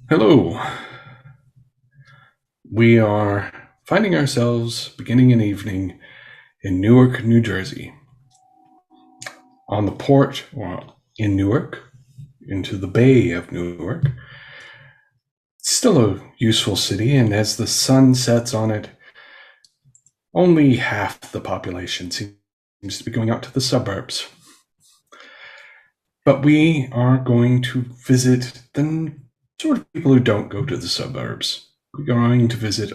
Hello. We are finding ourselves beginning an evening in Newark, New Jersey. On the port in Newark, into the Bay of Newark. It's still a useful city, and as the sun sets on it, only half the population seems to be going out to the suburbs. But we are going to visit the sort of people who don't go to the suburbs. We're going to visit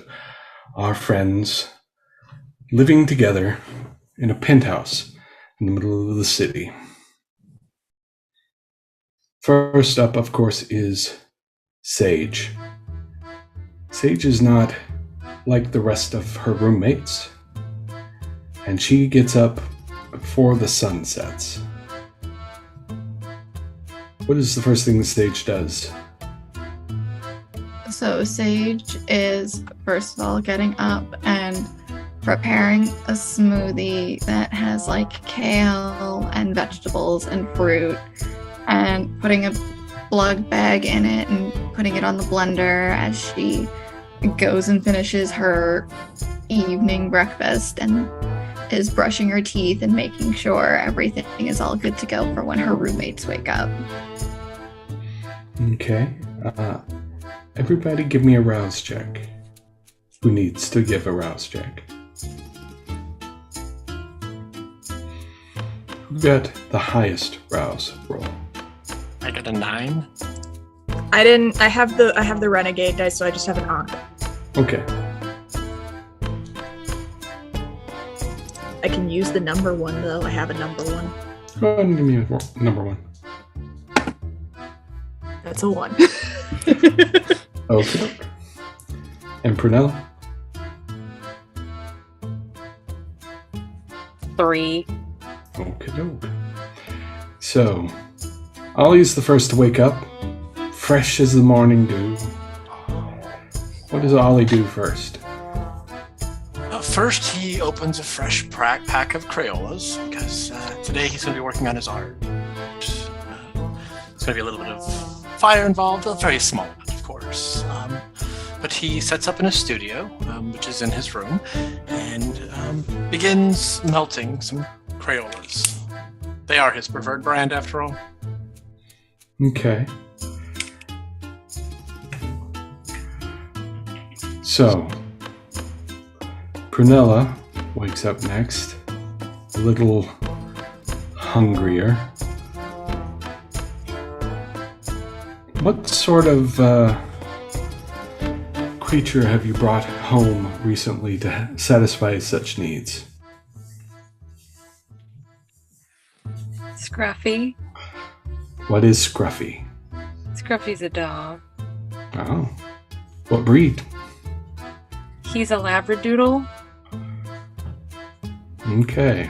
our friends living together in a penthouse in the middle of the city. First up, of course, is Sage. Sage is not like the rest of her roommates, and she gets up before the sun sets. What is the first thing that Sage does? So Sage is, first of all, getting up and preparing a smoothie that has like kale and vegetables and fruit, and putting a plug bag in it and putting it on the blender as she goes and finishes her evening breakfast and is brushing her teeth and making sure everything is all good to go for when her roommates wake up. Okay. Everybody give me a rouse check. Who needs to give a rouse check? Who got the highest rouse roll? I got a 9. I didn't. I have the renegade dice, so I just have an on. Okay. I can use the number 1 though. I have a number 1. Go ahead and give me a number 1. That's a 1. Okay. And Prunella? 3. Okay, doke. So, Ollie's the first to wake up, fresh as the morning dew. What does Ollie do first? First, he opens a fresh pack of Crayolas, because today he's going to be working on his art. It's going to be a little bit of fire involved, a very small amount, of course. But he sets up in a studio, which is in his room, and begins melting some Crayolas. They are his preferred brand, after all. Okay. So, Prunella wakes up next, a little hungrier. What sort of creature have you brought home recently to satisfy such needs? Scruffy. What is Scruffy? Scruffy's a dog. Oh. What breed? He's a Labradoodle. Okay.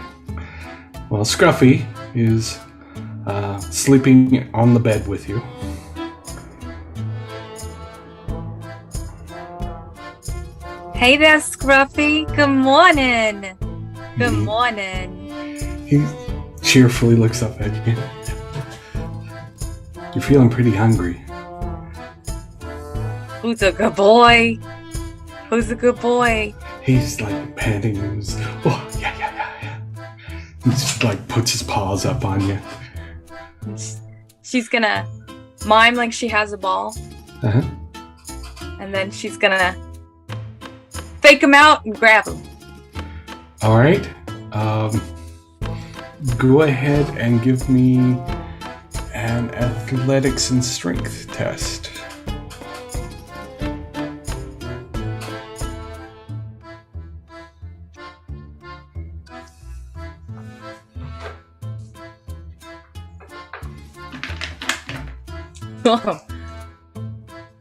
Well, Scruffy is sleeping on the bed with you. Hey there, Scruffy. Good morning. Good morning. He cheerfully looks up at you. You're feeling pretty hungry. Who's a good boy? Who's a good boy? He's like panting. Oh, yeah. He just like puts his paws up on you. She's gonna mime like she has a ball. Uh-huh. And then she's gonna fake him out and grab him. All right. Go ahead and give me an athletics and strength test. Oh.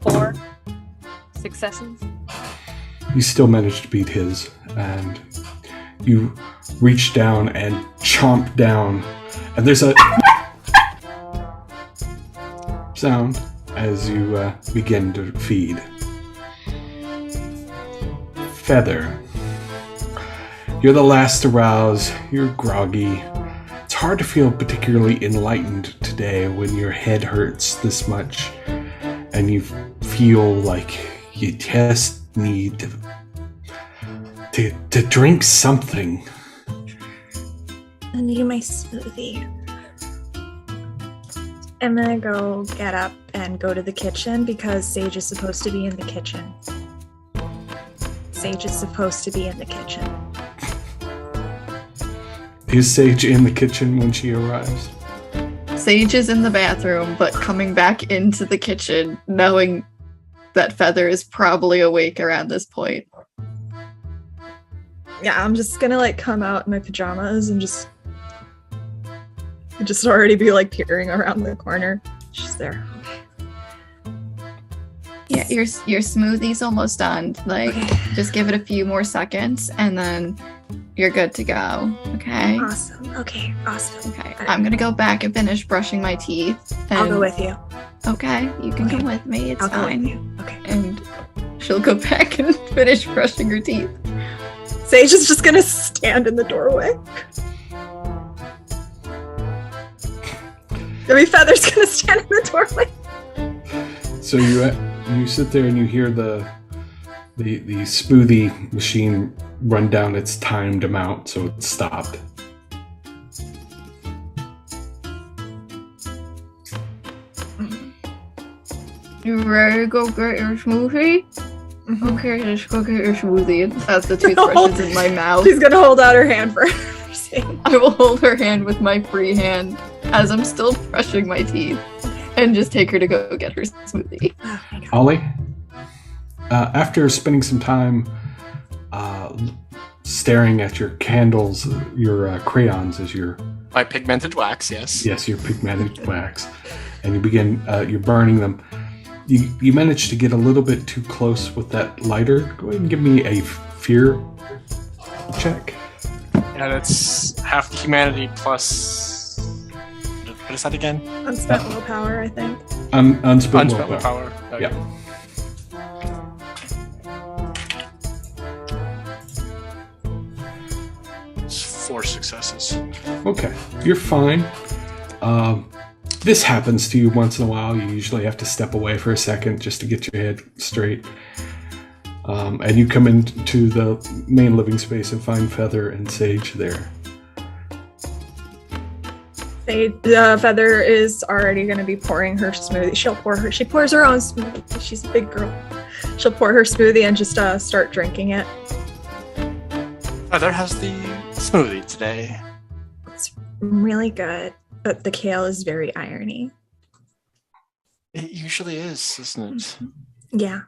4 successes. You still manage to beat his, and you reach down and chomp down, and there's a sound as you begin to feed. Feather. You're the last to rouse. You're groggy. It's hard to feel particularly enlightened today when your head hurts this much and you feel like you just need to drink something. I need my smoothie. I'm gonna go get up and go to the kitchen because Sage is supposed to be in the kitchen. Sage is supposed to be in the kitchen. Is Sage in the kitchen when she arrives? Sage is in the bathroom, but coming back into the kitchen, knowing that Feather is probably awake around this point. Yeah, I'm just gonna like come out in my pajamas and just already be like peering around the corner. She's there. Yeah, your smoothie's almost done. Like, Okay. just give it a few more seconds, and then you're good to go. Okay. Awesome. Okay. Awesome. Okay. I'm gonna go back and finish brushing my teeth. I'll and- go with you. Okay, you can Okay. come with me. It's I'll go fine. with you. Okay. And she'll go back and finish brushing her teeth. Sage is just gonna stand in the doorway. I mean, Feather's gonna stand in the doorway. So you sit there and you hear the smoothie machine run down its timed amount, so it's stopped. You ready to go get your smoothie? Okay, just go get your smoothie. As the toothbrush is in my mouth, She's gonna hold out her hand for Sage. I will hold her hand with my free hand as I'm still brushing my teeth and just take her to go get her smoothie. Oh my God. Ollie, after spending some time staring at your candles, your crayons as your My pigmented wax, yes. your pigmented wax, and you begin you're burning them. You manage to get a little bit too close with that lighter. Go ahead and give me a fear check. Yeah, that's half the humanity plus. What is that again? Unspent willpower, I think. Unspent Unspent willpower. willpower. Okay. Yeah. It's 4 successes. Okay, you're fine. This happens to you once in a while. You usually have to step away for a second just to get your head straight. And you come into the main living space and find Feather and Sage there. Feather is already going to be pouring her smoothie. She pours her own smoothie. She's a big girl. She'll pour her smoothie and just start drinking it. Feather has the smoothie today. It's really good, but the kale is very irony. It usually is, isn't it? Yeah.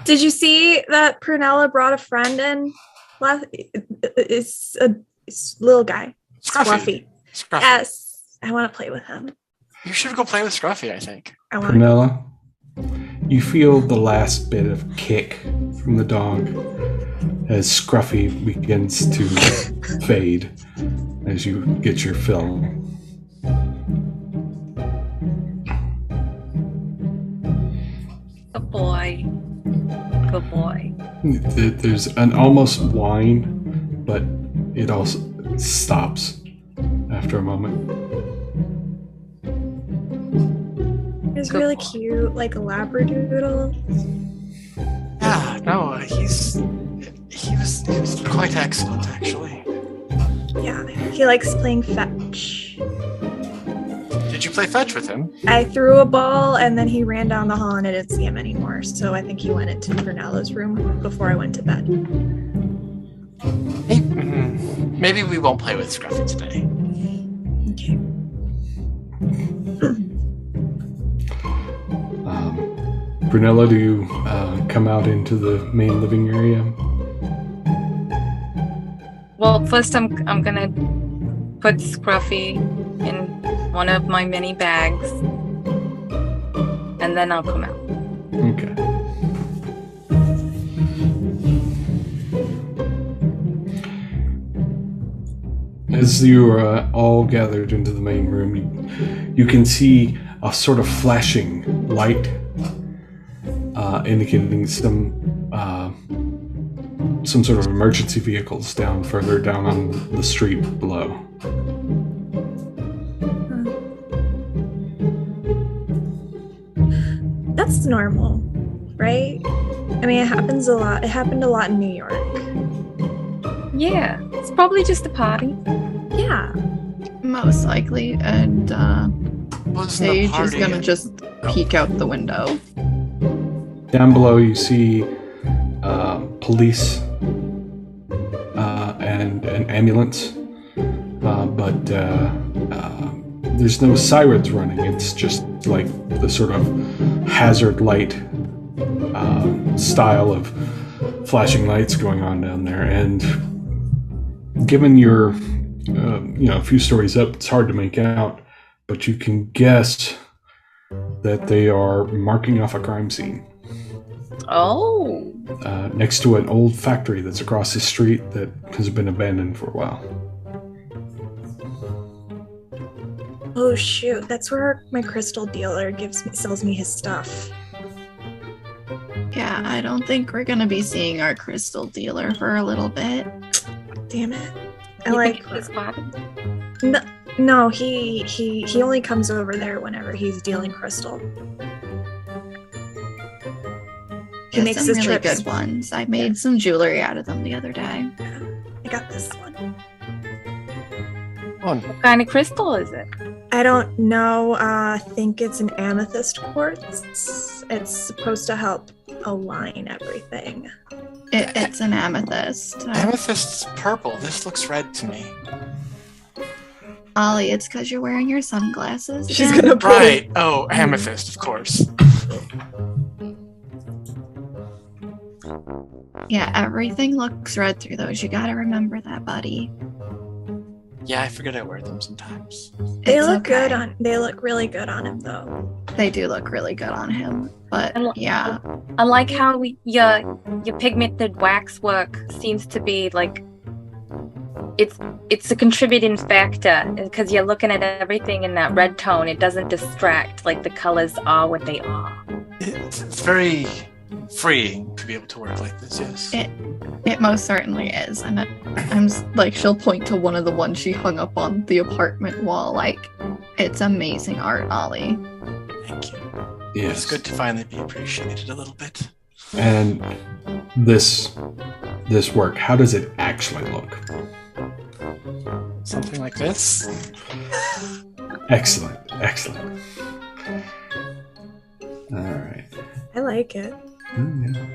Did you see that Prunella brought a friend in? It's a little guy. Scruffy. Fluffy. Yes. I want to play with him. You should go play with Scruffy, I think. I want Prunella, you feel the last bit of kick from the dog as Scruffy begins to fade as you get your fill. Good boy. Good boy. There's an almost whine, but it also stops after a moment. It's Good really boy. cute, like a labradoodle. Yeah, no, he was quite excellent, actually. Yeah, he likes playing fetch. Did you play fetch with him? I threw a ball and then he ran down the hall and I didn't see him anymore. So I think he went into Prunella's room before I went to bed. Hey, maybe we won't play with Scruffy today. Okay. Prunella, do you come out into the main living area? Well, first I'm gonna put Scruffy in one of my mini bags, and then I'll come out. Okay. As you are all gathered into the main room, you can see a sort of flashing light indicating some sort of emergency vehicles further down on the street below. That's normal, right? I mean, it happens a lot. It happened a lot in New York. Yeah, it's probably just a party. Yeah. Most likely. And Wasn't the Sage is party gonna and- just peek out the window. Down below, you see police and an ambulance, but there's no sirens running. It's just like the sort of hazard light style of flashing lights going on down there. And given you're, a few stories up, it's hard to make out, but you can guess that they are marking off a crime scene. Oh. Next to an old factory that's across the street that has been abandoned for a while. Oh shoot, that's where my crystal dealer sells me his stuff. Yeah, I don't think we're gonna be seeing our crystal dealer for a little bit. Damn it. I You like think it's his party? No, he only comes over there whenever he's dealing crystal. He Get makes some his really trips. good ones. I made some jewelry out of them the other day. I got this one. What kind of crystal is it? I don't know. I think it's an amethyst quartz. It's supposed to help align everything. It's an amethyst. Amethyst's purple. This looks red to me. Ollie, it's because you're wearing your sunglasses. She's again. gonna pull. Right. Oh, amethyst, of course. Yeah, everything looks red through those. You gotta remember that, buddy. Yeah, I forget I wear them sometimes. They It's look good okay. on. They look really good on him though. They do look really good on him, but yeah, I like how your pigmented waxwork seems to be like it's a contributing factor because you're looking at everything in that red tone. It doesn't distract. Like the colors are what they are. It's very freeing to be able to work like this. Yes. it most certainly is. And like, she'll point to one of the ones she hung up on the apartment wall. Like, it's amazing art, Ollie. Thank you. Yes. It's good to finally be appreciated a little bit. And this work, how does it actually look? Something like this. Excellent. All right. I like it. Yeah.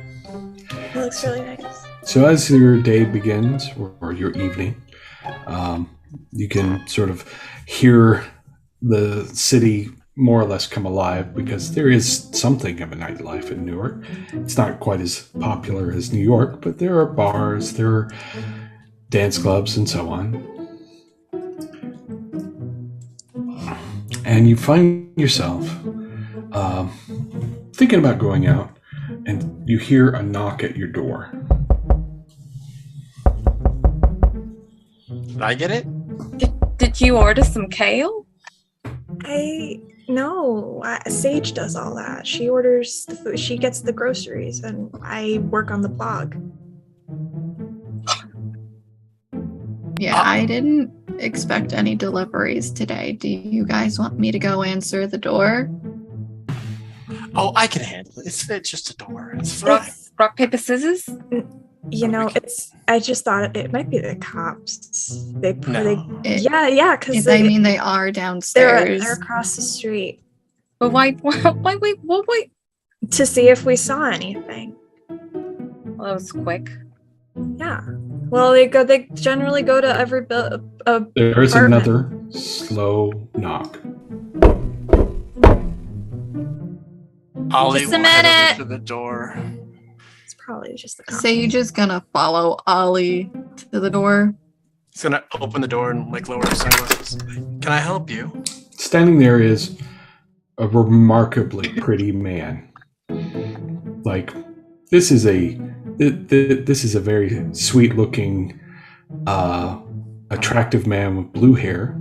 It looks really nice. So as your day begins, or your evening, you can sort of hear the city more or less come alive because there is something of a nightlife in Newark. It's not quite as popular as New York, but there are bars, there are dance clubs, and so on. And you find yourself thinking about going out, and you hear a knock at your door. Did I get it? Did you order some kale? No, Sage does all that. She orders the food. She gets the groceries, and I work on the blog. Yeah, I didn't expect any deliveries today. Do you guys want me to go answer the door? Oh, I can handle it. It's just a door. It's fine. Rock, paper, scissors? You know, I just thought it might be the cops. No. Yeah, because I mean, they are downstairs. they're across the street But wait. to see if we saw anything. Well, that was quick. Yeah. Well, they generally go to every There is apartment. another slow knock. Ollie Just a will head minute. over to the door. It's probably just the cops. Sage is gonna follow Ollie to the door. He's gonna open the door and lower his sunglasses. Can I help you? Standing there is a remarkably pretty man. Like, this is a very sweet-looking, attractive man with blue hair,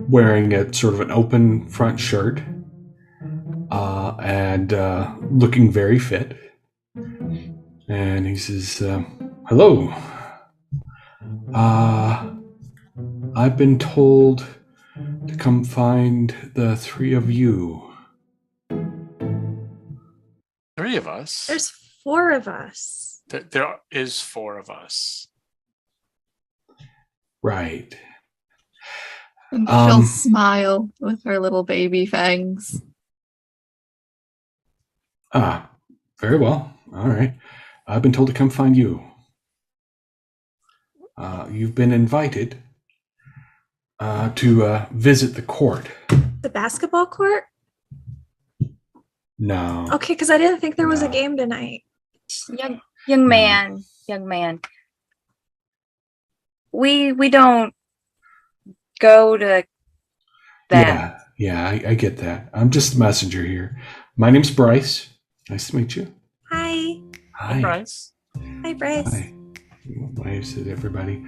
wearing a sort of an open front shirt, and looking very fit. And he says, "Hello. I've been told to come find the three of you." 3 of us. There's 4 of us. There is 4 of us. Right. And she'll smile with her little baby fangs. Very well. All right. I've been told to come find you. You've been invited to visit the court. The basketball court? No. Okay, because I didn't think there was a game tonight. Young man. We don't go to that. Yeah, I get that. I'm just a messenger here. My name's Bryce. Nice to meet you. Hi. Hi. Bryce. Hi, Bryce. Hi. Nice to everybody.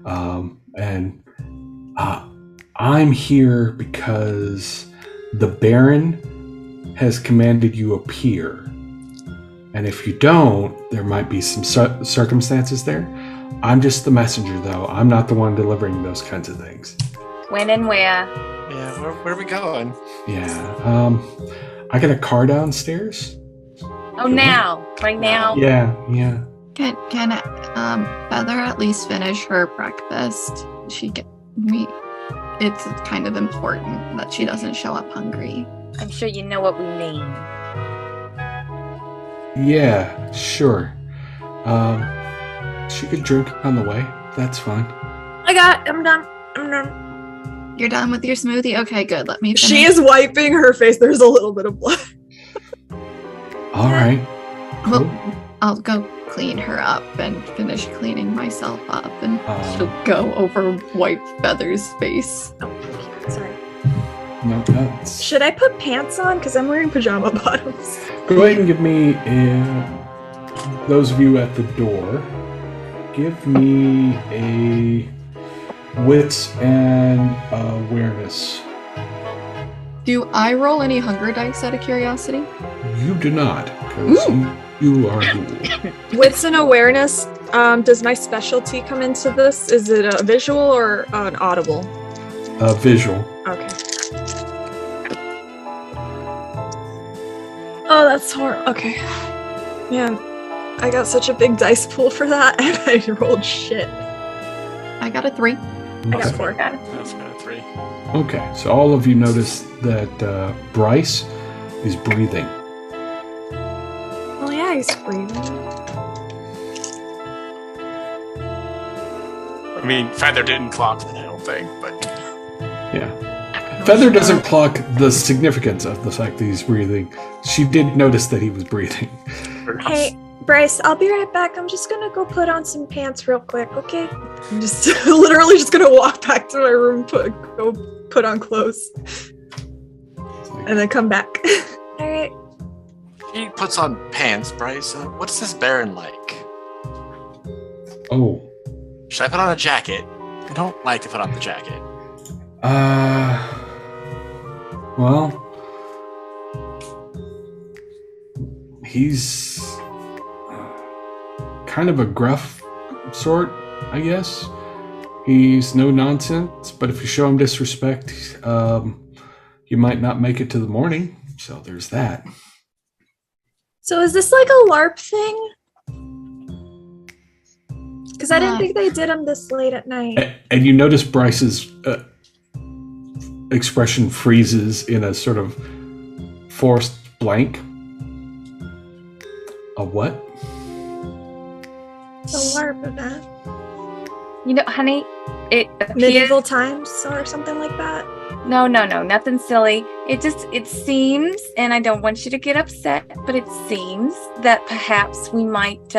And I'm here because the Baron has commanded you appear. And if you don't, there might be some circumstances there. I'm just the messenger, though. I'm not the one delivering those kinds of things. When and where? Yeah, where are we going? Yeah. I got a car downstairs. Oh, now. Right now? Yeah. Can Feather at least finish her breakfast? It's kind of important that she doesn't show up hungry. I'm sure you know what we mean. Yeah, sure. She could drink on the way. That's fine. I'm done. You're done with your smoothie? Okay, good. Let me finish. She is wiping her face. There's a little bit of blood. All right. Well, I'll go clean her up and finish cleaning myself up, and she'll go over wipe Feather's face. Oh, sorry. No, that's... Should I put pants on? Because I'm wearing pajama bottoms. Go ahead and give me, those of you at the door, give me a wits and awareness. Do I roll any hunger dice out of curiosity? You do not, because you are a ghoul. Wits and awareness. Does my specialty come into this? Is it a visual or an audible? Visual. Okay. Oh, that's horrible. Okay. Man, I got such a big dice pool for that, and I rolled shit. I got a 3. I got 4. That's got a 3. Okay, so all of you notice that Bryce is breathing. Oh yeah, he's breathing. I mean, Feather didn't clock that, I don't think, but... Yeah. Feather doesn't clock the significance of the fact that he's breathing. She did notice that he was breathing. Hey, Bryce, I'll be right back. I'm just gonna go put on some pants real quick, okay? I'm just literally just gonna walk back to my room, go put on clothes, and then come back. All right. He puts on pants, Bryce. What's this Baron like? Oh. Should I put on a jacket? I don't like to put on the jacket. Well, he's kind of a gruff sort, I guess. He's no nonsense, but if you show him disrespect, you might not make it to the morning. So there's that. So is this like a LARP thing? Because I didn't think they did them this late at night. And you notice Bryce's expression freezes in a sort of forced blank. A what? It's a LARP event. You know, honey, it appears... Medieval times or something like that? No, nothing silly. It seems, and I don't want you to get upset, but it seems that perhaps we might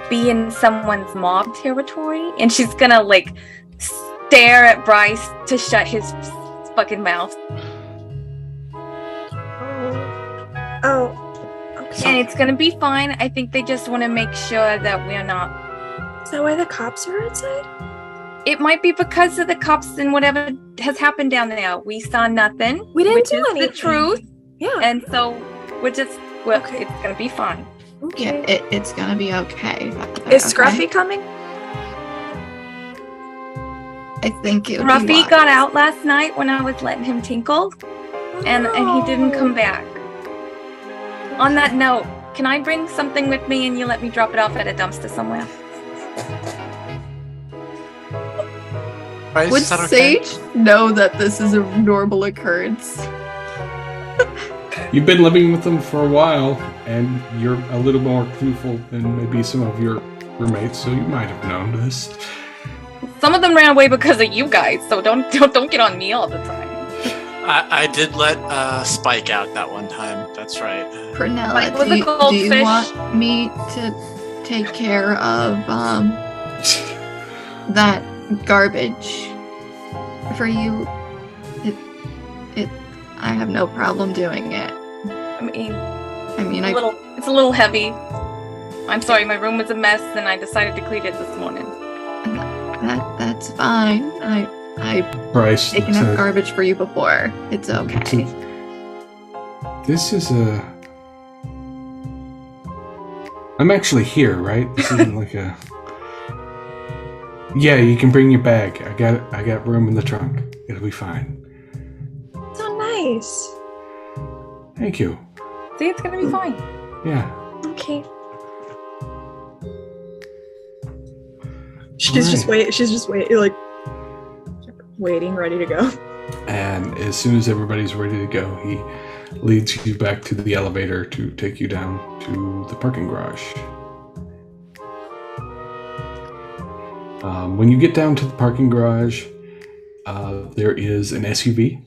be in someone's mob territory, and she's gonna, like, stare at Bryce to shut his fucking mouth. Oh, okay. And it's gonna be fine. I think they just want to make sure that we're not... Is that why the cops are outside? It might be because of the cops and whatever has happened down there. We saw nothing. We didn't which do is anything. The truth. Yeah. And so okay. It's gonna be fine. Okay. Yeah, it's gonna be okay. Is Scruffy coming? I think it would Scruffy got out last night when I was letting him tinkle, and he didn't come back. On that note, can I bring something with me and you let me drop it off at a dumpster somewhere? Bryce, Would is that okay? Sage know that this is a normal occurrence? You've been living with them for a while, and you're a little more clueful than maybe some of your roommates, so you might have known this. Some of them ran away because of you guys, so don't get on me all the time. I did let Spike out that one time. That's right. Prunella, Like, with do a you goldfish. want me to take care of that garbage for you? I have no problem doing it. I mean, It's it's a little heavy. I'm sorry, my room was a mess and I decided to clean it this morning. that's fine. Bryce, Taken out garbage for you before. It's okay. This is a... I'm actually here, right? This isn't like a... Yeah, you can bring your bag. I got room in the trunk. It'll be fine. So nice. Thank you. See, it's gonna be fine. Yeah. Okay. She's just waiting, ready to go. And as soon as everybody's ready to go, he leads you back to the elevator to take you down to the parking garage. When you get down to the parking garage, there is an SUV.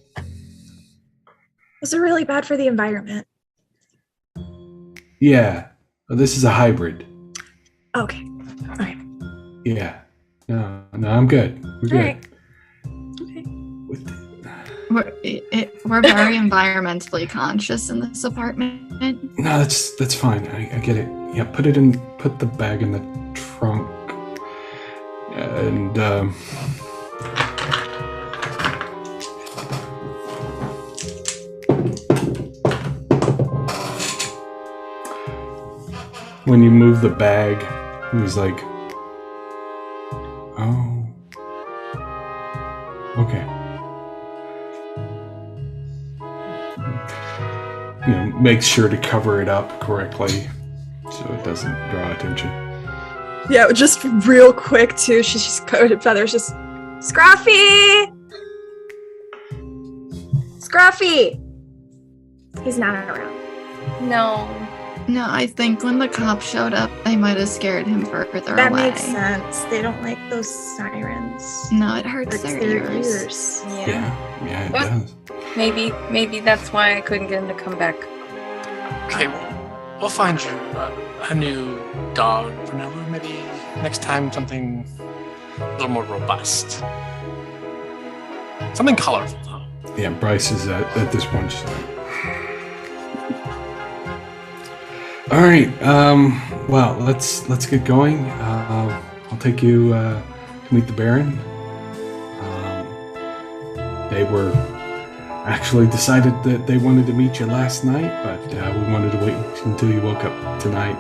Was it really bad for the environment? Yeah, this is a hybrid. Okay. Alright. Yeah. No, I'm good. We're good. Alright. Okay. We're very environmentally conscious in this apartment. No, that's fine. I get it. Yeah, put the bag in the trunk. And when you move the bag, he's like, "Oh, okay." You know, make sure to cover it up correctly so it doesn't draw attention. Yeah, just real quick too. She's just coated in feathers. Just Scruffy. Scruffy. He's not around. No, I think when the cops showed up, they might have scared him further That away. makes sense. They don't like those sirens. No, it hurts Hurts their their ears. ears. Yeah, it What? does. Maybe that's why I couldn't get him to come back. Okay, we'll find you a new dog, Prunella. Maybe next time something a little more robust. Something colorful, though. Yeah, Bryce is at this point just like... All right, well, let's get going. I'll take you to meet the Baron. They were actually decided that they wanted to meet you last night, but we wanted to wait until you woke up tonight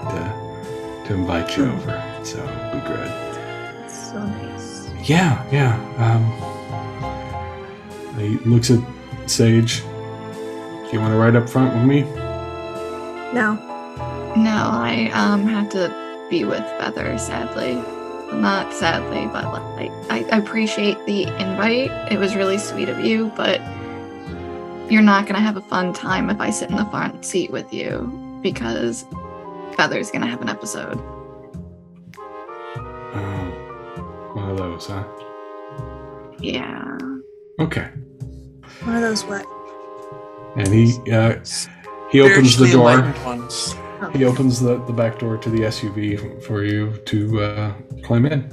to invite you over. So it'll be good. That's so nice. Yeah. He looks at Sage. Do you want to ride up front with me? No. No, I have to be with Feather, sadly. Not sadly, but like I appreciate the invite. It was really sweet of you, but you're not gonna have a fun time if I sit in the front seat with you because Feather's gonna have an episode. Oh, one of those, huh? Yeah. Okay. One of those what? And he opens the Spiritually door. enlightened ones. He opens the back door to the SUV for you to climb in.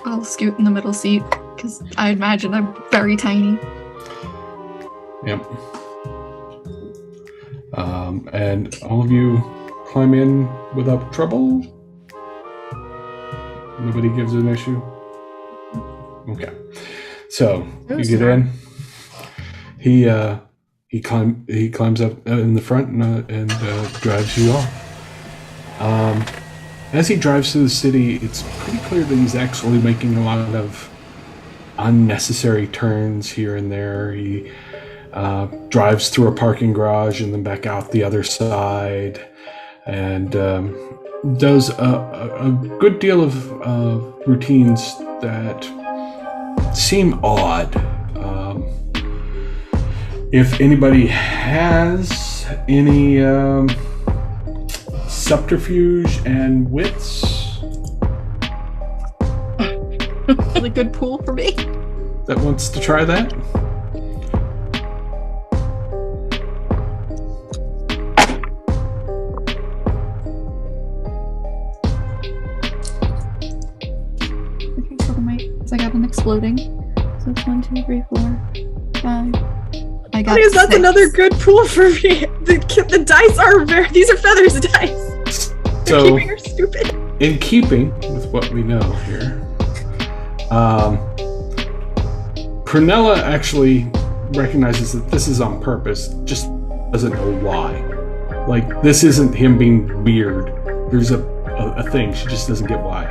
I'll scoot in the middle seat because I imagine I'm very tiny. Yep. And all of you climb in without trouble? Nobody gives an issue? Okay. So, you get in. He climbs up in the front and drives you off. As he drives through the city, it's pretty clear that he's actually making a lot of unnecessary turns here and there. He drives through a parking garage and then back out the other side, and does a good deal of routines that seem odd. If anybody has any subterfuge and wits Really good pool for me. that wants to try that? Okay, so I got an exploding. So it's 1, 2, 3, 4, 5. I got Because that's 6. another good pool for me. The dice are these are feathers dice. So, Keeping her stupid. in keeping with what we know here, Prunella actually recognizes that this is on purpose, just doesn't know why. Like, this isn't him being weird. There's a thing, she just doesn't get why.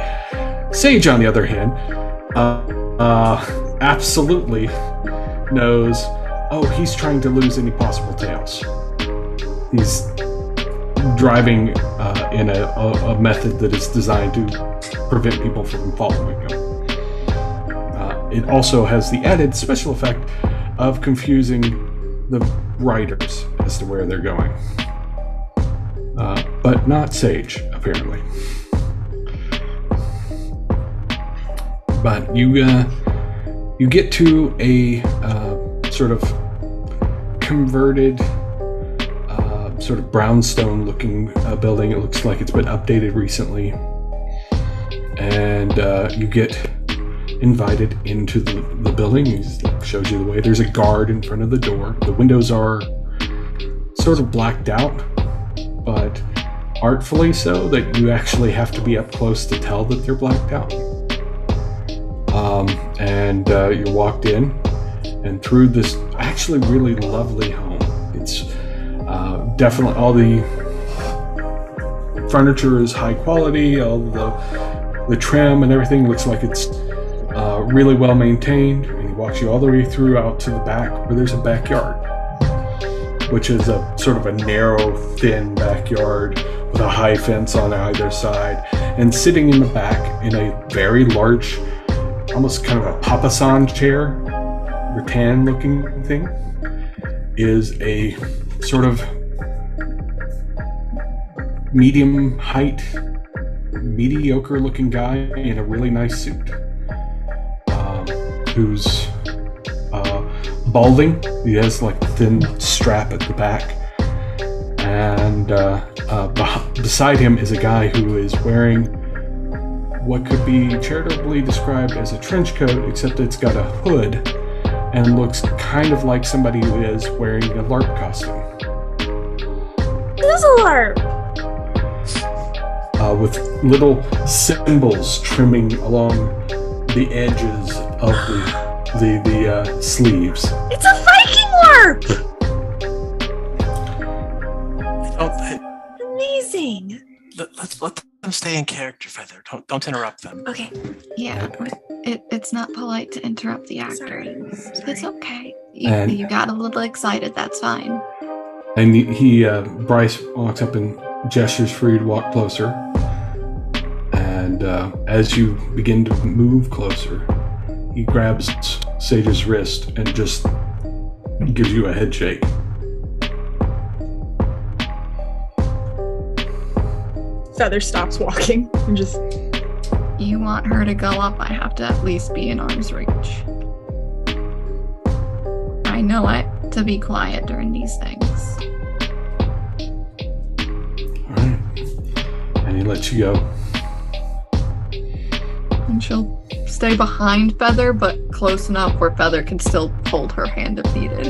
Sage, on the other hand, absolutely knows, he's trying to lose any possible tails. He's driving in a method that is designed to prevent people from following him. It also has the added special effect of confusing the riders as to where they're going. But not Sage, apparently. But you get to a sort of converted, sort of brownstone-looking building. It looks like it's been updated recently. And you get invited into the building. He shows you the way. There's a guard in front of the door. The windows are sort of blacked out, but artfully so that you actually have to be up close to tell that they're blacked out. And you're walked in and through this actually really lovely home. It's definitely, all the furniture is high quality, all the trim and everything looks like it's really well maintained, and he walks you all the way through out to the back where there's a backyard, which is a sort of a narrow, thin backyard with a high fence on either side. And sitting in the back in a very large, almost kind of a papasan chair, rattan-looking thing, is a sort of medium height, mediocre-looking guy in a really nice suit, who's balding. He has like a thin strap at the back, and beside him is a guy who is wearing what could be charitably described as a trench coat, except it's got a hood and looks kind of like somebody who is wearing a LARP costume. Who's a LARP? With little symbols trimming along the edges of the sleeves. It's a Viking LARP! Amazing. Let's let them stay in character, Feather. Don't interrupt them. Okay. Yeah, it's not polite to interrupt the actor. Sorry. It's okay. And- You got a little excited. That's fine. And Bryce walks up and gestures for you to walk closer. And as you begin to move closer, he grabs Sage's wrist and just gives you a head shake. Feather stops walking and just. You want her to go up, I have to at least be in arm's reach. I know it to be quiet during these things. Alright. And he lets you go. And she'll stay behind Feather, but close enough where Feather can still hold her hand if needed.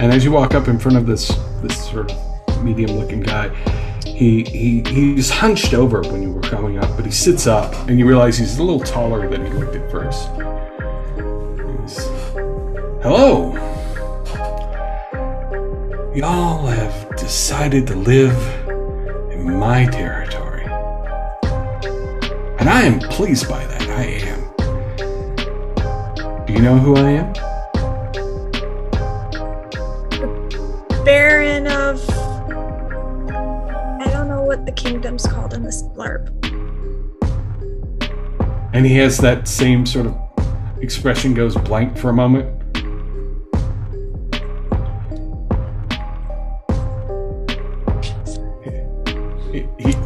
And as you walk up in front of this sort of medium-looking guy, he's hunched over when you were coming up, but he sits up, and you realize he's a little taller than he looked at first. Hello! Y'all have decided to live in my territory. And I am pleased by that, I am. Do you know who I am? Baron of... I don't know what the kingdom's called in this blurb. And he has that same sort of expression, goes blank for a moment.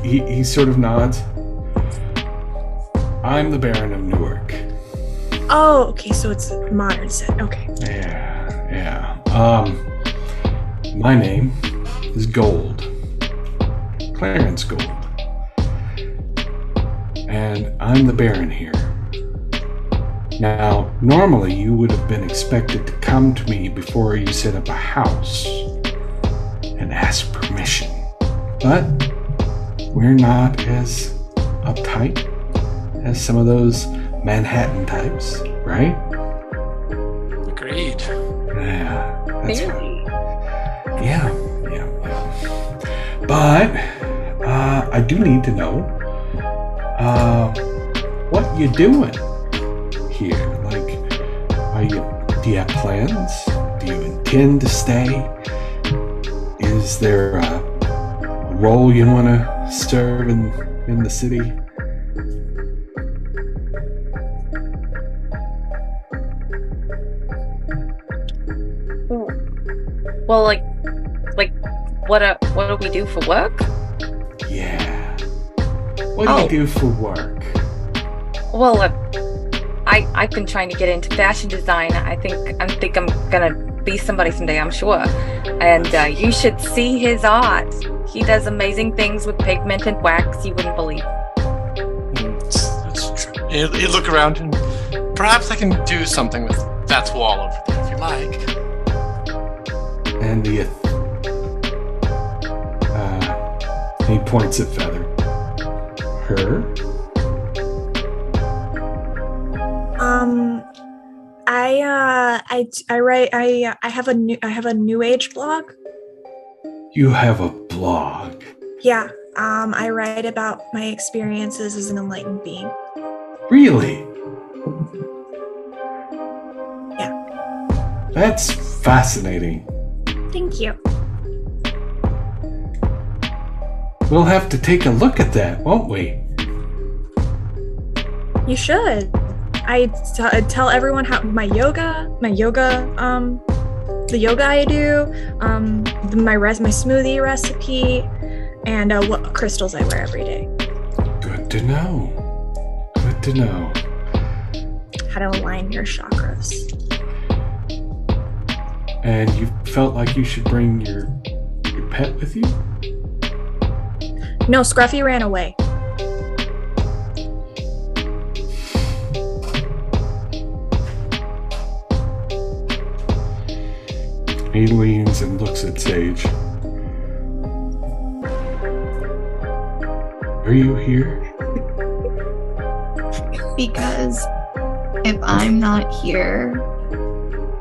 He sort of nods. I'm the Baron of Newark. Oh, okay, so it's modern set. Okay. Yeah. My name is Gold. Clarence Gold. And I'm the Baron here. Now, normally you would have been expected to come to me before you set up a house and ask permission. But we're not as uptight as some of those Manhattan types, right? Agreed. Yeah, that's Really? right. Yeah. But I do need to know what you doing here. Like, do you have plans? Do you intend to stay? Is there a role you want to serve in the city? Well, like, what do we do for work? Yeah. What do you do for work? Well, I've been trying to get into fashion design. I think I'm gonna be somebody someday, I'm sure. And you should see his art. He does amazing things with pigment and wax you wouldn't believe. It's true. You look around and perhaps I can do something with that wall over there if you like. And he points at Feather. Her? I have a new age blog. You have a blog. Yeah. I write about my experiences as an enlightened being. Really? Yeah. That's fascinating. Thank you. We'll have to take a look at that, won't we? You should. I tell everyone how the yoga I do, my smoothie recipe, and what crystals I wear every day. Good to know. How to align your chakras. And you felt like you should bring your pet with you? No, Scruffy ran away. He leans and looks at Sage. Are you here? Because if I'm not here,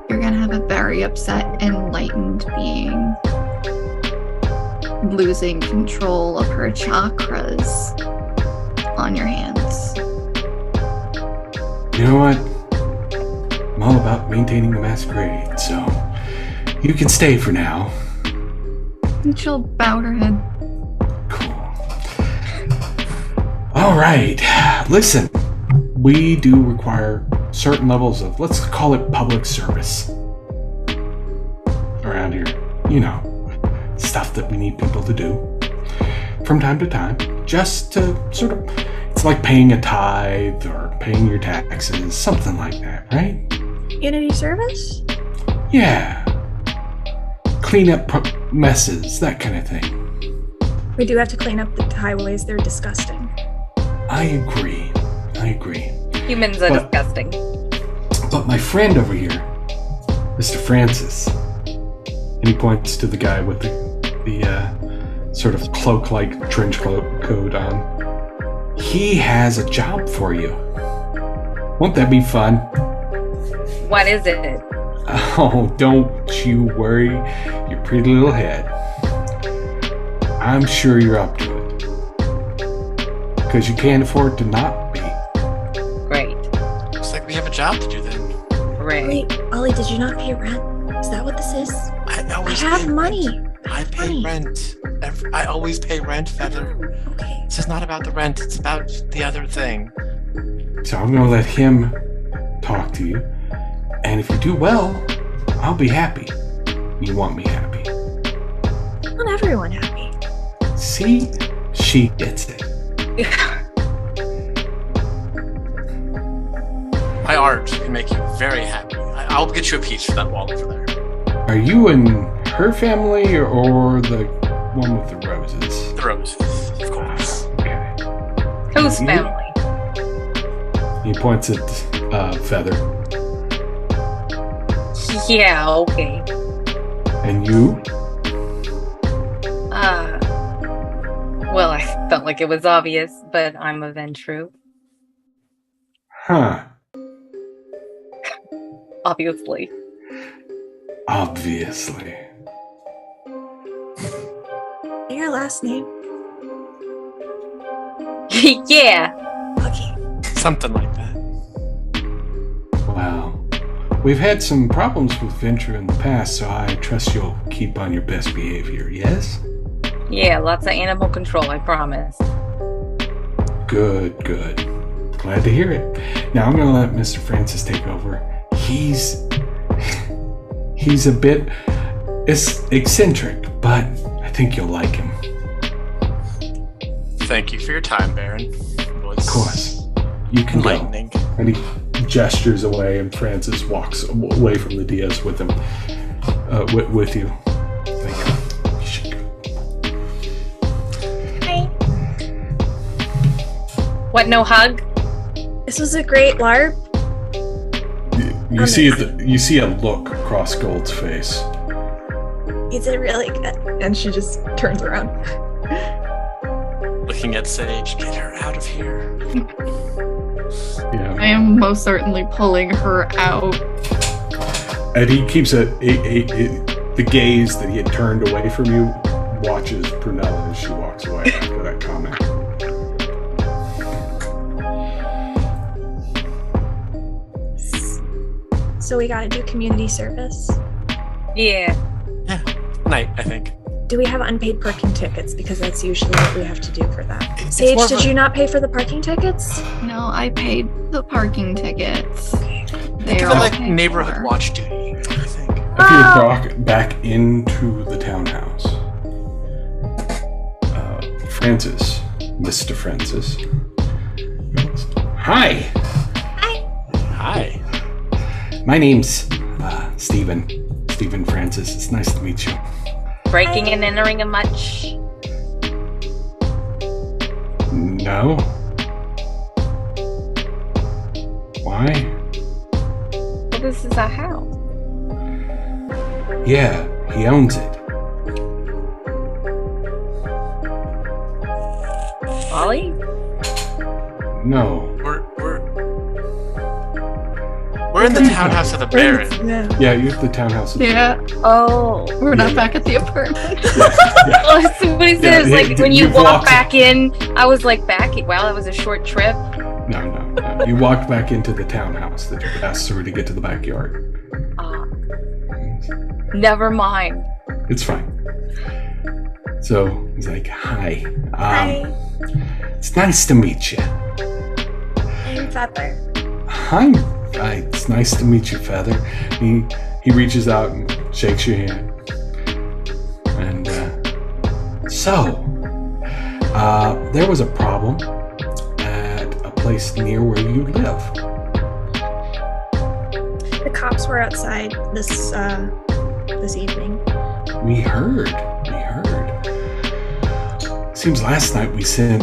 you're gonna have a very upset, enlightened being losing control of her chakras on your hands. You know what? I'm all about maintaining the masquerade, so you can stay for now. And she'll bow her head. Cool. All right. Listen, we do require certain levels of, let's call it public service around here. You know, stuff that we need people to do from time to time, just to sort of, it's like paying a tithe or paying your taxes, something like that, right? Unity service? Yeah. Clean up messes, that kind of thing. We do have to clean up the highways. They're disgusting. I agree. Humans are disgusting. But my friend over here, Mr. Francis, and he points to the guy with the sort of cloak-like trench coat on. He has a job for you. Won't that be fun? What is it? Oh, don't you worry your pretty little head. I'm sure you're up to it. Because you can't afford to not be. Great. Looks like we have a job to do then. Great. Ollie, did you not pay rent? Is that what this is? I I always have pay money. Rent. I pay money. rent. I always pay rent, Feather. Okay. This is not about the rent. It's about the other thing. So I'm going to let him talk to you. And if you do well, I'll be happy. You want me happy. I want everyone happy. See? She gets it. My art can make you very happy. I'll get you a piece for that wall over there. Are you in her family or the one with the roses? The roses, of course. Okay. Whose You? family? He points at Feather. Yeah, okay. And you? Well, I felt like it was obvious, but I'm a Ventru, Huh. obviously. Obviously. Your last name? Yeah. Okay. Something like that. Wow. We've had some problems with Venture in the past, so I trust you'll keep on your best behavior, yes? Yeah, lots of animal control, I promise. Good, good. Glad to hear it. Now I'm gonna let Mr. Francis take over. He's a bit eccentric, but I think you'll like him. Thank you for your time, Baron. It was Of course. You can go. enlightening. And he gestures away, and Francis walks away from the Diaz with him, with you. Like, you should go. Hi. What, no hug? This was a great LARP. You see a look across Gold's face. You did really good. And she just turns around. Looking at Sage, get her out of here. Yeah. I am most certainly pulling her out. And he keeps the gaze that he had turned away from you, watches Prunella as she walks away after that comment. So we gotta do community service. Yeah. Night, I think. Do we have unpaid parking tickets? Because that's usually what we have to do for that. It's Sage, more of did a- you not pay for the parking tickets? No, I paid the parking tickets. They Think are of it all like paid neighborhood for. watch duty, I think. If you walk back into the townhouse, Francis, Mr. Francis. Hi, Hi. my name's Stephen Francis. It's nice to meet you. Breaking and entering a much. No? Why? Well, this is our house. Yeah, he owns it. Ollie? No. We're in the townhouse of the Baron. Yeah. Yeah, you're at the townhouse. Yeah, Oh. we're Yeah. not back at the apartment. Yeah. Oh, as soon as Yeah, it was like when you you've walk walked- back in, I was like wow, that was a short trip. No. You walked back into the townhouse that you passed through to get to the backyard. Never mind. It's fine. So he's like, hi. Hi, It's nice to meet you. I'm Feather. Hi. It's nice to meet you, Feather. He reaches out and shakes your hand. And there was a problem at a place near where you live. The cops were outside this evening. We heard. Seems last night we sent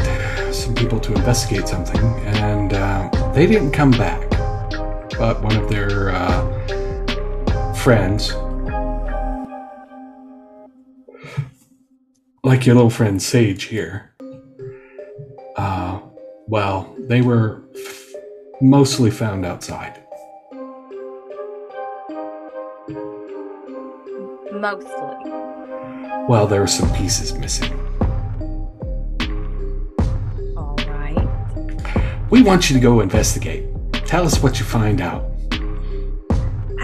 some people to investigate something, and they didn't come back. But one of their friends, like your little friend Sage here, they were mostly found outside. Mostly. Well, there were some pieces missing. All right. We want you to go investigate. Tell us what you find out.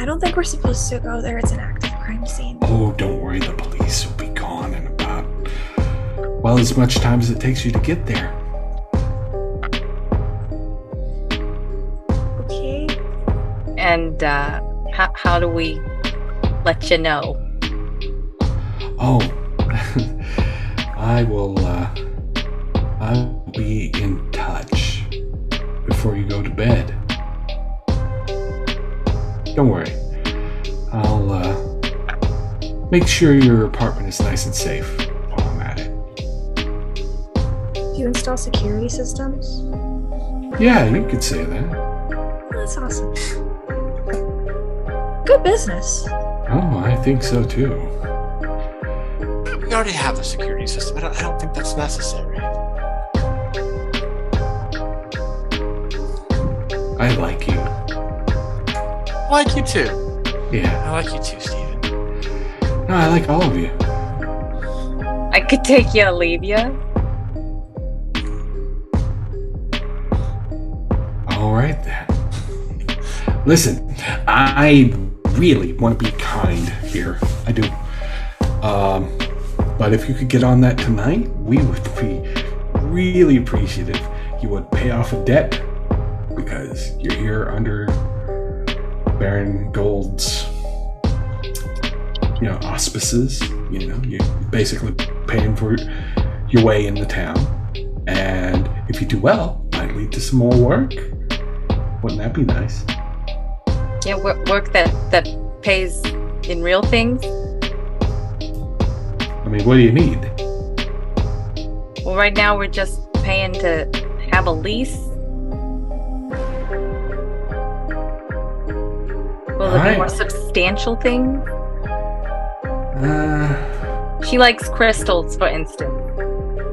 I don't think we're supposed to go there. It's an active crime scene. Oh, don't worry. The police will be gone in about, well, as much time as it takes you to get there. Okay. And how do we let you know? Oh, I'll be in touch before you go to bed. Don't worry. I'll make sure your apartment is nice and safe while I'm at it. Do you install security systems? Yeah, you could say that. Oh, that's awesome. Good business. Oh, I think so too. We already have a security system. I don't think that's necessary. I like you. I like you too. Yeah. I like you too, Steven. No, I like all of you. I could take you or leave you. All right then. Listen, I really want to be kind here. I do. But if you could get on that tonight, we would be really appreciative. You would pay off a debt because you're here under Baron Gold's, auspices. You're basically paying for your way in the town. And if you do well, might lead to some more work. Wouldn't that be nice? Yeah, work that pays in real things. I mean, what do you need? Well, right now we're just paying to have a lease. Will there be more substantial things? She likes crystals, for instance.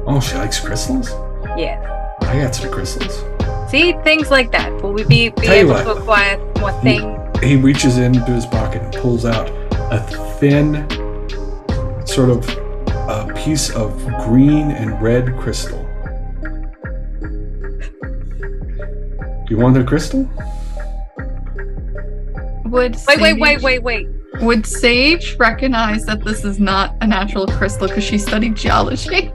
Oh, she likes crystals? Yeah. I got some crystals. See, things like that. Will we be able to acquire more things? He reaches into his pocket and pulls out a thin, sort of a piece of green and red crystal. Do you want the crystal? Wait. Would Sage recognize that this is not a natural crystal because she studied geology?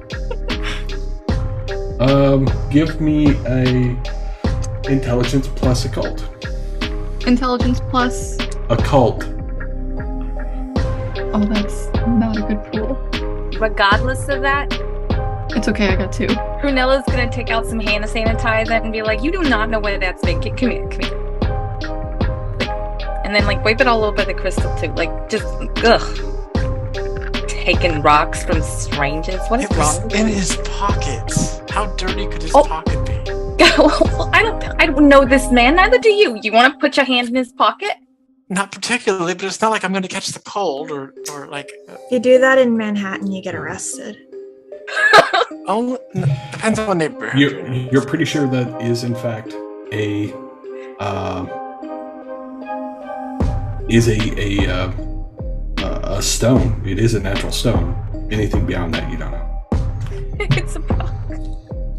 Give me a intelligence plus occult. Intelligence plus Occult. Oh, that's not a good pool. Regardless of that, It's okay, I got 2. Prunella's gonna take out some hand sanitizer and be like, "You do not know where that's been. Come here. And then wipe it all over the crystal too. Just taking rocks from strangers. What is It wrong was with in you? his pockets. How dirty could his pocket be? Well, I don't know this man. Neither do you. You want to put your hand in his pocket? Not particularly, but it's not like I'm going to catch the cold or You do that in Manhattan, you get arrested. depends on what neighborhood. You're pretty sure that is in fact a stone. It is a natural stone. Anything beyond that, you don't know. It's a rock.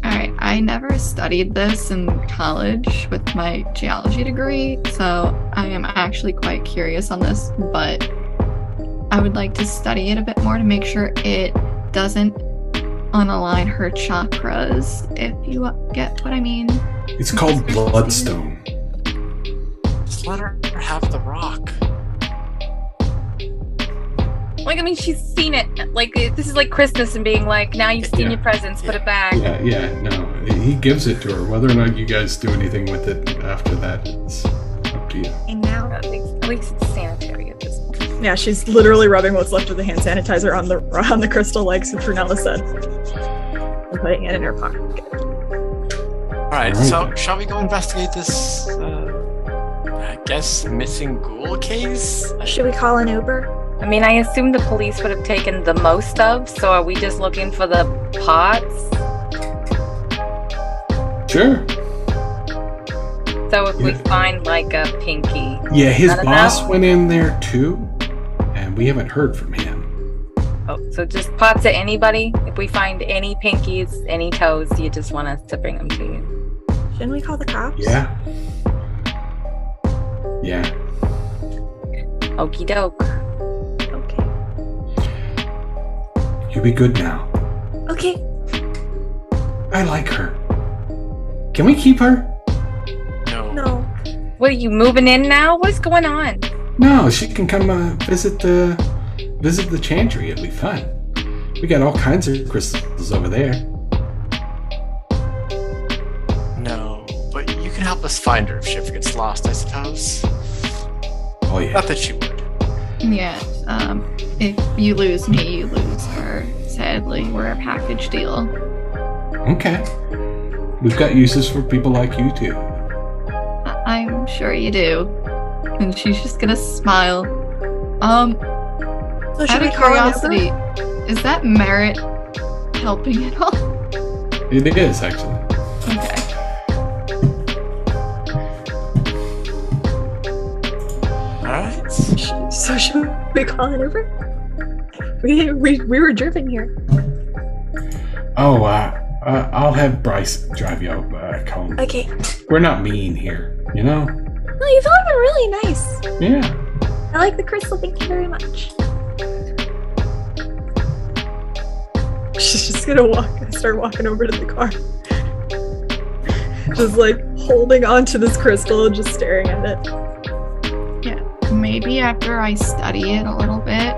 Alright, I never studied this in college with my geology degree, so I am actually quite curious on this, but I would like to study it a bit more to make sure it doesn't unalign her chakras, if you get what I mean. It's called bloodstone. Just let her have the rock. She's seen it. This is like Christmas and being like, now you've seen your presents, put it back. No. He gives it to her. Whether or not you guys do anything with it after that, it's up to you. And now, At least it's sanitary at this point. yeah, she's literally rubbing what's left of the hand sanitizer on the crystal legs, as Prunella said, and putting it in her pocket. All right, so shall we go investigate this, I guess, missing ghoul case? Should we call an Uber? I assume the police would have taken the most of, so are we just looking for the pots? Sure. So if we find a pinky. Yeah, his I don't boss know. went in there too, and we haven't heard from him. Oh, so just pots at anybody? If we find any pinkies, any toes, you just want us to bring them to you? Shouldn't we call the cops? Yeah. Okie doke. Okay. You be good now. Okay. I like her. Can we keep her? No. What, are you moving in now? What's going on? No, she can come visit the chantry. It'll be fun. We got all kinds of crystals over there. No, but you can help us find her if she ever gets lost, I suppose. Oh yeah. Not that she would. Yeah, if you lose me, you lose her. Sadly, we're a package deal. Okay. We've got uses for people like you too. I'm sure you do. And she's just gonna smile. So should Out we of call him curiosity, is that merit helping at all? It is actually. Okay. Alright. So should we call an Uber? We were driven here. Oh, I'll have Bryce drive you home. Okay. We're not mean here, you know? No, you've all been really nice. Yeah. I like the crystal. Thank you very much. She's just gonna start walking over to the car. Just like holding on to this crystal and just staring at it. Yeah. Maybe after I study it a little bit,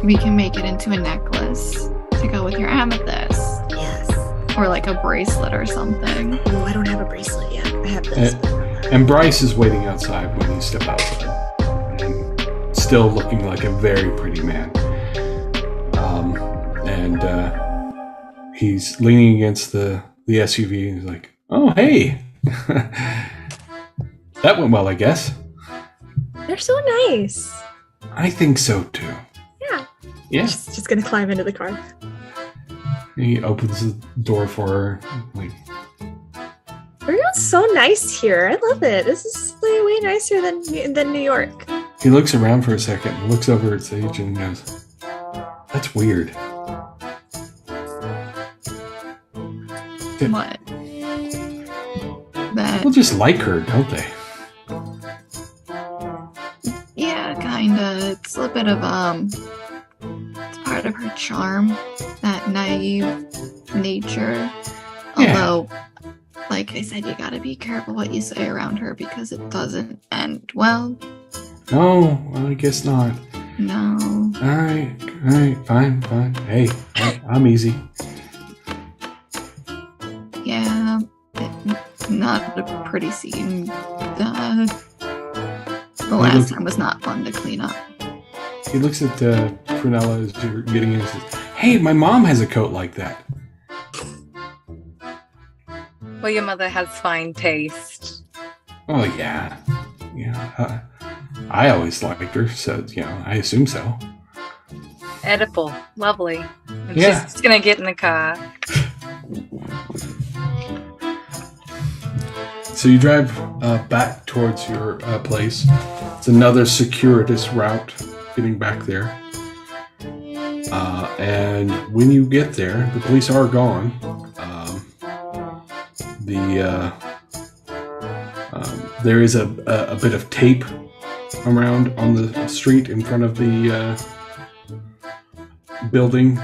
we can make it into a necklace to go with your amethyst. Yes. Or like a bracelet or something. Oh, I don't have a bracelet yet. I have this. And Bryce is waiting outside when you step outside. And still looking like a very pretty man. And he's leaning against the SUV and he's like, oh, hey. That went well, I guess. They're so nice. I think so, too. Yeah. Yeah. Just gonna climb into the car. He opens the door for her. Like, Everyone's so nice here. I love it. This is way nicer than New York. he looks around for a second, looks over at Sage and goes, that's weird. What? That. People just like her, don't they? Yeah, kinda. It's a bit of it's part of her charm, that naive nature. Yeah. Although, like I said, you gotta be careful what you say around her because it doesn't end well. No, I guess not. No. Alright, fine. Hey, I'm easy. Yeah, not a pretty scene. The last time was not fun to clean up. He looks at Prunella as you're getting in and says, hey, my mom has a coat like that. Well, your mother has fine taste. Oh, yeah. Yeah. I always liked her, so, I assume so. Edible. Lovely. And Yeah. She's just gonna get in the car. So you drive back towards your place. It's another circuitous route getting back there. And when you get there, the police are gone. There is a bit of tape around on the street in front of the building.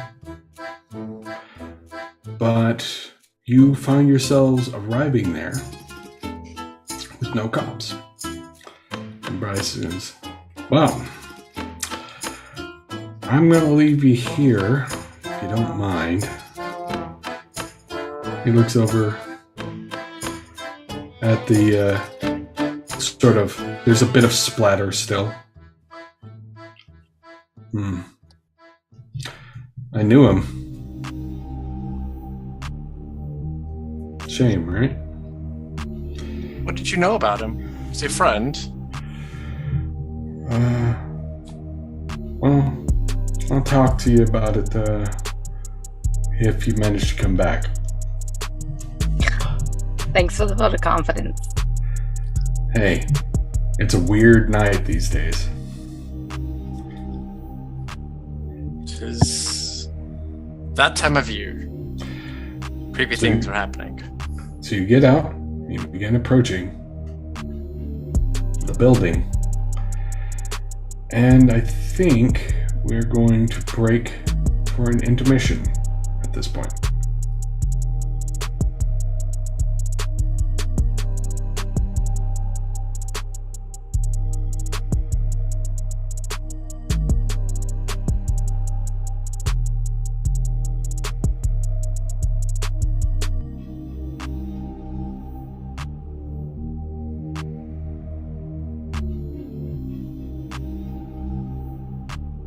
But you find yourselves arriving there with no cops. And Bryce says, well, I'm going to leave you here, if you don't mind. He looks over at the there's a bit of splatter still. I knew him. Shame, right? What did you know about him? Is he a friend? Well, I'll talk to you about it if you manage to come back. Thanks for the vote of confidence. Hey, it's a weird night these days. Tis that time of year. Creepy things are happening. So you get out, you begin approaching the building, And I think we're going to break for an intermission at this point.